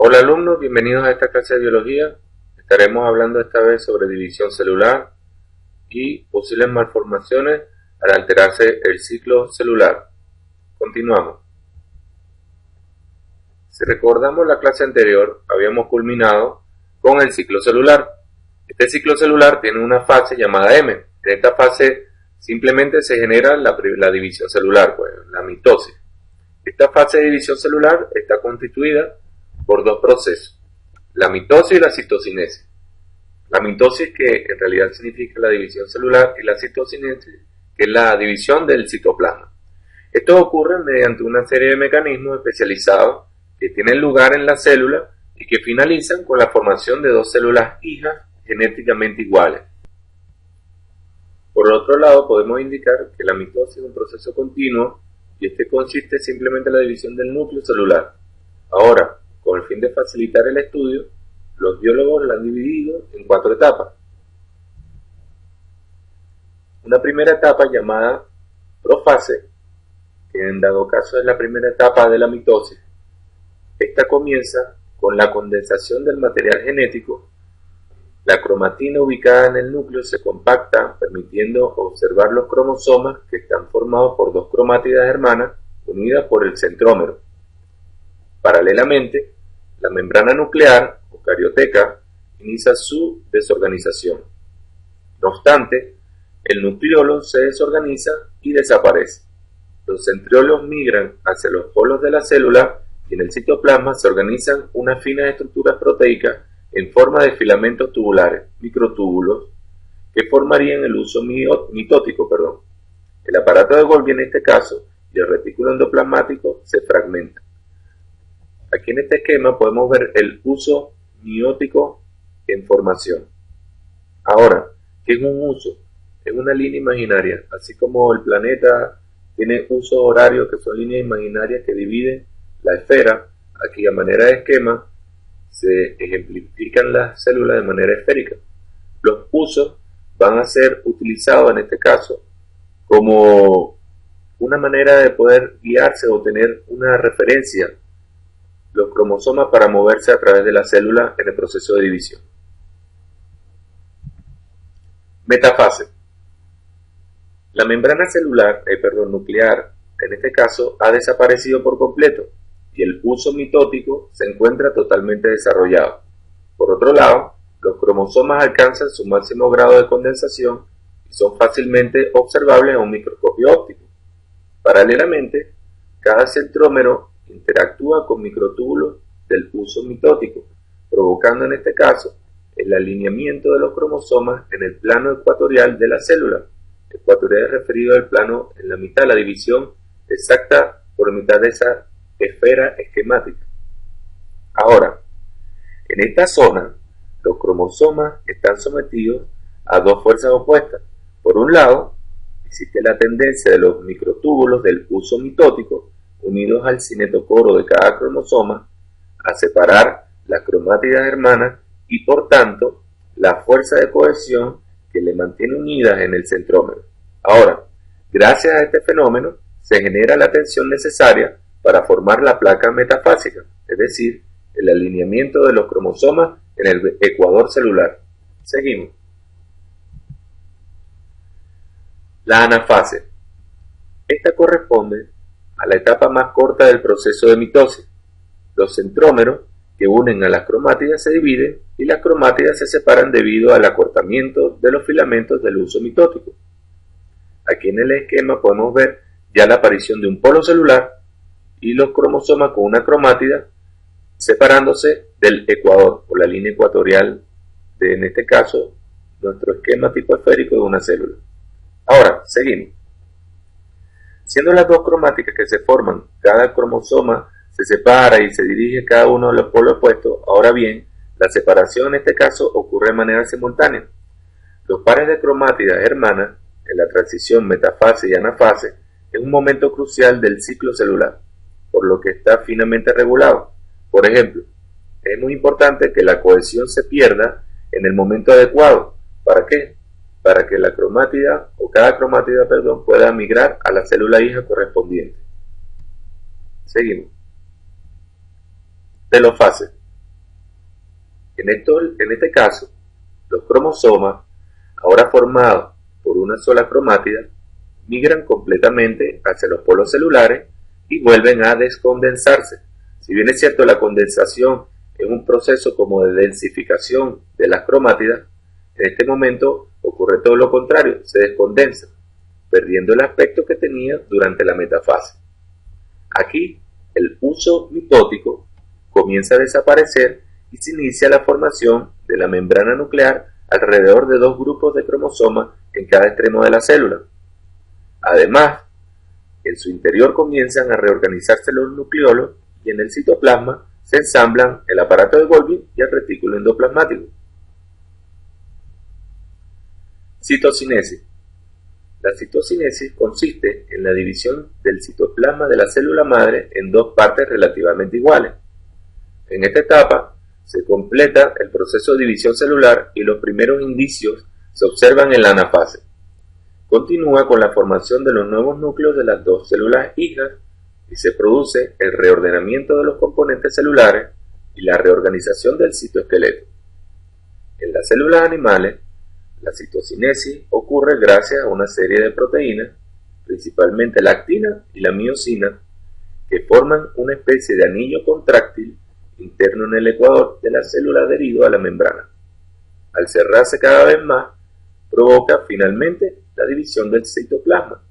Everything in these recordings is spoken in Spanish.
Hola alumnos, bienvenidos a esta clase de biología. Estaremos hablando esta vez sobre división celular y posibles malformaciones al alterarse el ciclo celular. Continuamos. Si recordamos la clase anterior, habíamos culminado con el ciclo celular. Este ciclo celular tiene una fase llamada M. En esta fase simplemente se genera la división celular, pues, la mitosis. Esta fase de división celular está constituida por dos procesos, la mitosis y la citocinesis. La mitosis, que en realidad significa la división celular, y la citocinesis, que es la división del citoplasma. Esto ocurre mediante una serie de mecanismos especializados que tienen lugar en la célula y que finalizan con la formación de dos células hijas genéticamente iguales. Por otro lado, podemos indicar que la mitosis es un proceso continuo y este consiste simplemente en la división del núcleo celular. Ahora, con el fin de facilitar el estudio, los biólogos la han dividido en 4 etapas. Una primera etapa llamada profase, que en dado caso es la primera etapa de la mitosis. Esta comienza con la condensación del material genético. La cromatina ubicada en el núcleo se compacta, permitiendo observar los cromosomas que están formados por dos cromátidas hermanas unidas por el centrómero. Paralelamente, la membrana nuclear o carioteca inicia su desorganización. No obstante, el nucleolo se desorganiza y desaparece. Los centriolos migran hacia los polos de la célula y en el citoplasma se organizan unas finas estructuras proteicas en forma de filamentos tubulares, microtúbulos, que formarían el uso mitótico. El aparato de Golgi en este caso y el retículo endoplasmático se fragmentan. Aquí en este esquema podemos ver el uso miótico en formación. Ahora, ¿qué es un uso? Es una línea imaginaria, así como el planeta tiene usos horarios que son líneas imaginarias que dividen la esfera. Aquí a manera de esquema se ejemplifican las células de manera esférica. Los usos van a ser utilizados en este caso como una manera de poder guiarse o tener una referencia, los cromosomas, para moverse a través de la célula en el proceso de división. Metafase. La membrana nuclear, en este caso, ha desaparecido por completo y el uso mitótico se encuentra totalmente desarrollado. Por otro lado, los cromosomas alcanzan su máximo grado de condensación y son fácilmente observables a un microscopio óptico. Paralelamente, cada centrómero interactúa con microtúbulos del uso mitótico, provocando en este caso el alineamiento de los cromosomas en el plano ecuatorial de la célula. Ecuatorial es referido al plano en la mitad, la división exacta por mitad de esa esfera esquemática. Ahora, en esta zona, los cromosomas están sometidos a dos fuerzas opuestas. Por un lado, existe la tendencia de los microtúbulos del uso mitótico, unidos al cinetocoro de cada cromosoma, a separar las cromátidas hermanas y por tanto la fuerza de cohesión que le mantiene unidas en el centrómero. Ahora, gracias a este fenómeno se genera la tensión necesaria para formar la placa metafásica, es decir, el alineamiento de los cromosomas en el ecuador celular. Seguimos. La anafase. Esta corresponde a la etapa más corta del proceso de mitosis. Los centrómeros que unen a las cromátidas se dividen y las cromátidas se separan debido al acortamiento de los filamentos del uso mitótico. Aquí en el esquema podemos ver ya la aparición de un polo celular y los cromosomas con una cromátida separándose del ecuador o la línea ecuatorial de, en este caso, nuestro esquema tipo esférico de una célula. Ahora, seguimos. Siendo las dos cromáticas que se forman, cada cromosoma se separa y se dirige cada uno de los polos opuestos. Ahora bien, la separación en este caso ocurre de manera simultánea. Los pares de cromátidas hermanas en la transición metafase y anafase es un momento crucial del ciclo celular, por lo que está finamente regulado. Por ejemplo, es muy importante que la cohesión se pierda en el momento adecuado. ¿Para qué? Para que la cromátida o cada cromátida pueda migrar a la célula hija correspondiente. Seguimos. Telofase. En este caso, los cromosomas, ahora formados por una sola cromátida, migran completamente hacia los polos celulares y vuelven a descondensarse. Si bien es cierto, la condensación es un proceso como de densificación de las cromátidas, en este momento ocurre todo lo contrario, se descondensa, perdiendo el aspecto que tenía durante la metafase. Aquí, el uso mitótico comienza a desaparecer y se inicia la formación de la membrana nuclear alrededor de dos grupos de cromosomas en cada extremo de la célula. Además, en su interior comienzan a reorganizarse los nucleolos y en el citoplasma se ensamblan el aparato de Golgi y el retículo endoplasmático. Citocinesis. La citocinesis consiste en la división del citoplasma de la célula madre en dos partes relativamente iguales. En esta etapa se completa el proceso de división celular y los primeros indicios se observan en la anafase. Continúa con la formación de los nuevos núcleos de las dos células hijas y se produce el reordenamiento de los componentes celulares y la reorganización del citoesqueleto. En las células animales, la citocinesis ocurre gracias a una serie de proteínas, principalmente la actina y la miosina, que forman una especie de anillo contráctil interno en el ecuador de la célula adherido a la membrana. Al cerrarse cada vez más, provoca finalmente la división del citoplasma.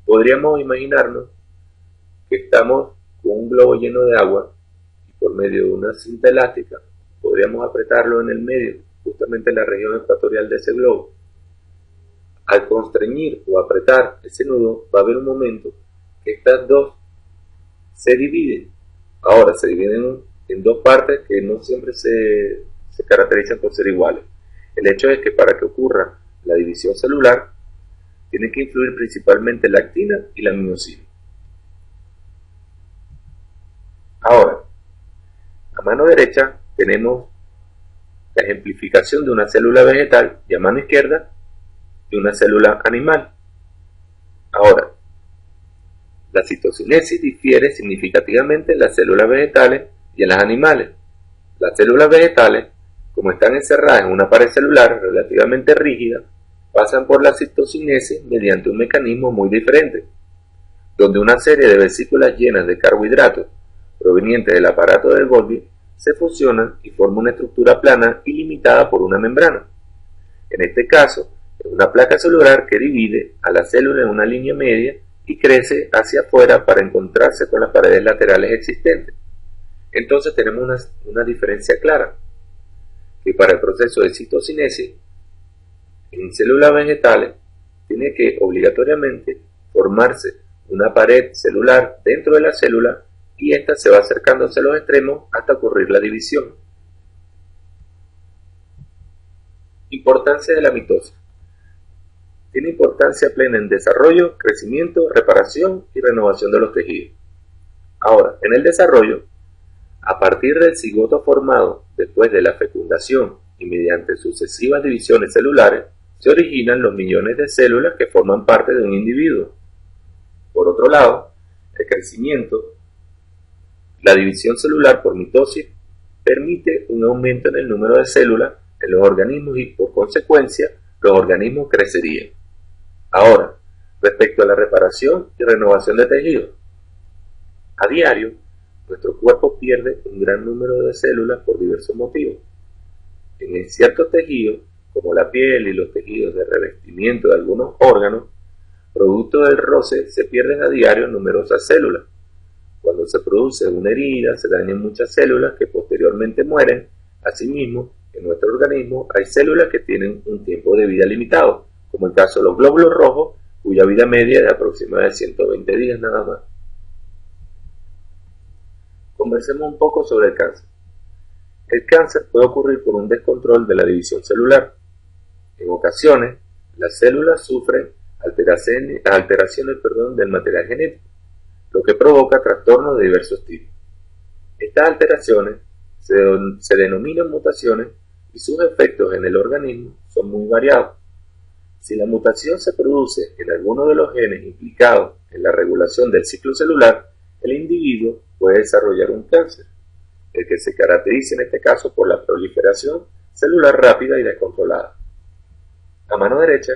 Podríamos imaginarnos que estamos con un globo lleno de agua y por medio de una cinta elástica podríamos apretarlo en el medio, justamente en la región ecuatorial de ese globo. Al constreñir o apretar ese nudo, va a haber un momento que estas dos se dividen. Ahora se dividen en dos partes que no siempre se caracterizan por ser iguales. El hecho es que para que ocurra la división celular, tiene que influir principalmente la actina y la miosina. Ahora, a mano derecha tenemos la ejemplificación de una célula vegetal y a mano izquierda de una célula animal. Ahora, la citocinesis difiere significativamente en las células vegetales y en las animales. Las células vegetales, como están encerradas en una pared celular relativamente rígida, pasan por la citocinesis mediante un mecanismo muy diferente, donde una serie de vesículas llenas de carbohidratos provenientes del aparato del Golgi se fusionan y forman una estructura plana y limitada por una membrana. En este caso, es una placa celular que divide a la célula en una línea media y crece hacia afuera para encontrarse con las paredes laterales existentes. Entonces tenemos una diferencia clara, que para el proceso de citocinesis, en células vegetales, tiene que obligatoriamente formarse una pared celular dentro de la célula y ésta se va acercando hacia los extremos hasta ocurrir la división. Importancia de la mitosis. Tiene importancia plena en desarrollo, crecimiento, reparación y renovación de los tejidos. Ahora, en el desarrollo, a partir del cigoto formado después de la fecundación y mediante sucesivas divisiones celulares, se originan los millones de células que forman parte de un individuo. Por otro lado, el crecimiento, la división celular por mitosis, permite un aumento en el número de células en los organismos y, por consecuencia, los organismos crecerían. Ahora, respecto a la reparación y renovación de tejidos. A diario, nuestro cuerpo pierde un gran número de células por diversos motivos. En ciertos tejidos, como la piel y los tejidos de revestimiento de algunos órganos, producto del roce se pierden a diario numerosas células. Cuando se produce una herida, se dañan muchas células que posteriormente mueren. Asimismo, en nuestro organismo hay células que tienen un tiempo de vida limitado, como el caso de los glóbulos rojos, cuya vida media es de aproximadamente 120 días nada más. Conversemos un poco sobre el cáncer. El cáncer puede ocurrir por un descontrol de la división celular. En ocasiones, las células sufren alteraciones del material genético, lo que provoca trastornos de diversos tipos. Estas alteraciones se denominan mutaciones y sus efectos en el organismo son muy variados. Si la mutación se produce en alguno de los genes implicados en la regulación del ciclo celular, el individuo puede desarrollar un cáncer. el que se caracteriza en este caso por la proliferación celular rápida y descontrolada. A mano derecha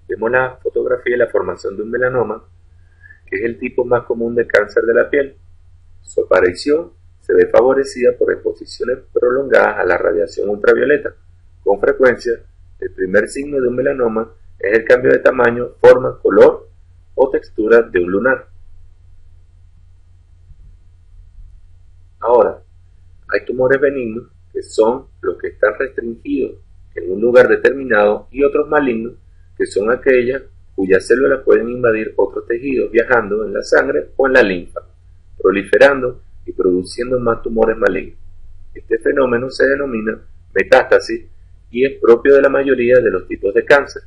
vemos la fotografía de la formación de un melanoma, que es el tipo más común de cáncer de la piel. Su aparición se ve favorecida por exposiciones prolongadas a la radiación ultravioleta. Con frecuencia, el primer signo de un melanoma es el cambio de tamaño, forma, color o textura de un lunar. Ahora, hay tumores benignos que son los que están restringidos en un lugar determinado y otros malignos que son aquellas cuyas células pueden invadir otros tejidos viajando en la sangre o en la linfa, proliferando y produciendo más tumores malignos. Este fenómeno se denomina metástasis y es propio de la mayoría de los tipos de cáncer.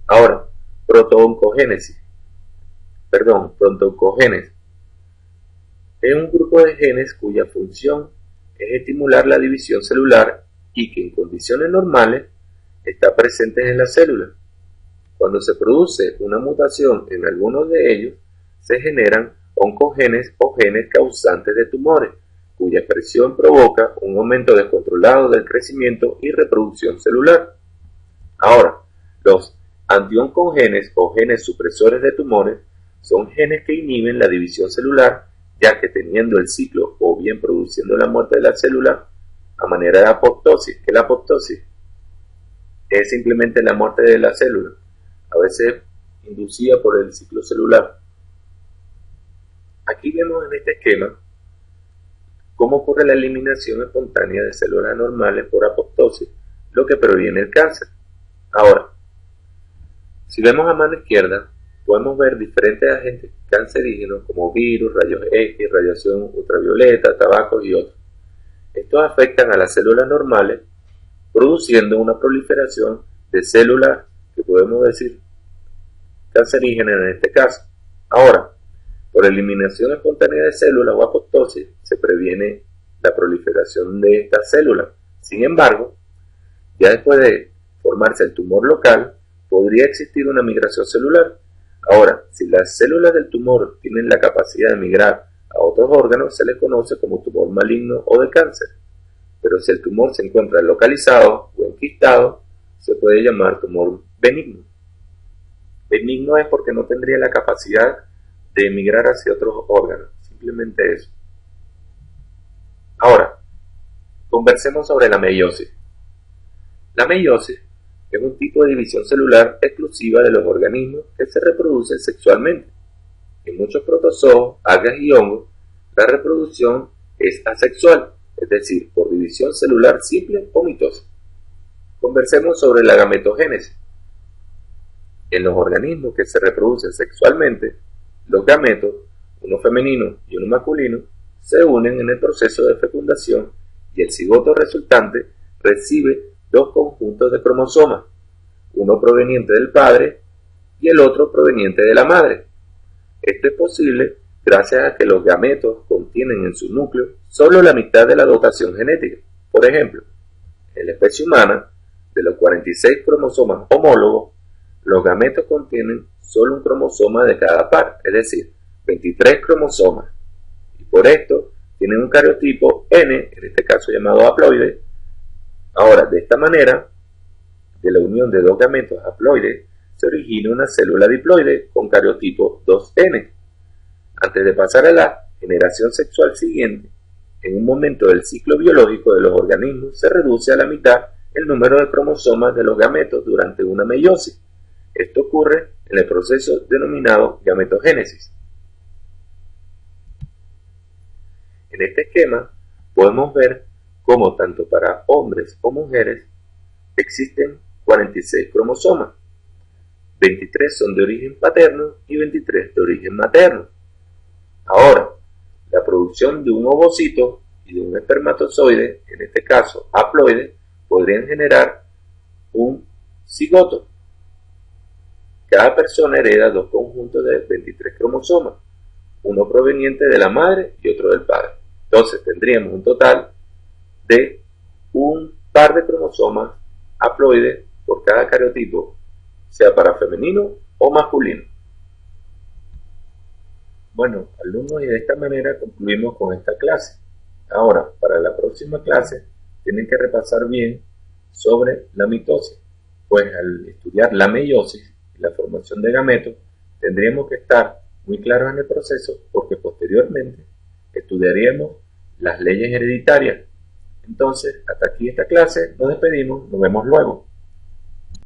Ahora, protoncogénesis es un grupo de genes cuya función es estimular la división celular y que en condiciones normales está presente en la célula. Cuando se produce una mutación en algunos de ellos, se generan oncogenes o genes causantes de tumores, cuya expresión provoca un aumento descontrolado del crecimiento y reproducción celular. Ahora, los antioncogenes o genes supresores de tumores son genes que inhiben la división celular, ya que teniendo el ciclo o bien produciendo la muerte de la célula a manera de apoptosis, que la apoptosis es simplemente la muerte de la célula, a veces inducida por el ciclo celular. Aquí vemos en este esquema cómo ocurre la eliminación espontánea de células anormales por apoptosis, lo que previene el cáncer. Ahora, si vemos a mano izquierda, podemos ver diferentes agentes cancerígenos como virus, rayos X, radiación ultravioleta, tabaco y otros. Estos afectan a las células normales, produciendo una proliferación de células que podemos decir cancerígenas en este caso. Ahora, por eliminación espontánea de células o apoptosis, se previene la proliferación de estas células. Sin embargo, ya después de formarse el tumor local, podría existir una migración celular. Ahora, si las células del tumor tienen la capacidad de migrar a otros órganos, se les conoce como tumor maligno o de cáncer. Pero si el tumor se encuentra localizado o enquistado, se puede llamar tumor benigno. Benigno es porque no tendría la capacidad de emigrar hacia otros órganos, simplemente eso. Ahora, conversemos sobre la meiosis. La meiosis es un tipo de división celular exclusiva de los organismos que se reproducen sexualmente. En muchos protozoos, algas y hongos, la reproducción es asexual, es decir, por división celular simple o mitosa. Conversemos sobre la gametogénesis. En los organismos que se reproducen sexualmente, los gametos, uno femenino y uno masculino, se unen en el proceso de fecundación y el cigoto resultante recibe dos conjuntos de cromosomas, uno proveniente del padre y el otro proveniente de la madre. Esto es posible gracias a que los gametos contienen en su núcleo solo la mitad de la dotación genética. Por ejemplo, en la especie humana, de los 46 cromosomas homólogos, los gametos contienen solo un cromosoma de cada par, es decir, 23 cromosomas. Y por esto tienen un cariotipo N, en este caso llamado haploide. Ahora, de esta manera, de la unión de dos gametos haploides, se origina una célula diploide con cariotipo 2N. Antes de pasar a la generación sexual siguiente, en un momento del ciclo biológico de los organismos se reduce a la mitad el número de cromosomas de los gametos durante una meiosis. Esto ocurre en el proceso denominado gametogénesis. En este esquema podemos ver cómo tanto para hombres o mujeres existen 46 cromosomas. 23 son de origen paterno y 23 de origen materno. Ahora, la producción de un ovocito y de un espermatozoide, en este caso haploide, podrían generar un cigoto. Cada persona hereda dos conjuntos de 23 cromosomas, uno proveniente de la madre y otro del padre. Entonces tendríamos un total de un par de cromosomas haploides por cada cariotipo, sea para femenino o masculino. Bueno, alumnos, y de esta manera concluimos con esta clase. Ahora, para la próxima clase, tienen que repasar bien sobre la mitosis, pues al estudiar la meiosis y la formación de gametos, tendríamos que estar muy claros en el proceso porque posteriormente estudiaríamos las leyes hereditarias. Entonces, hasta aquí esta clase, nos despedimos, nos vemos luego.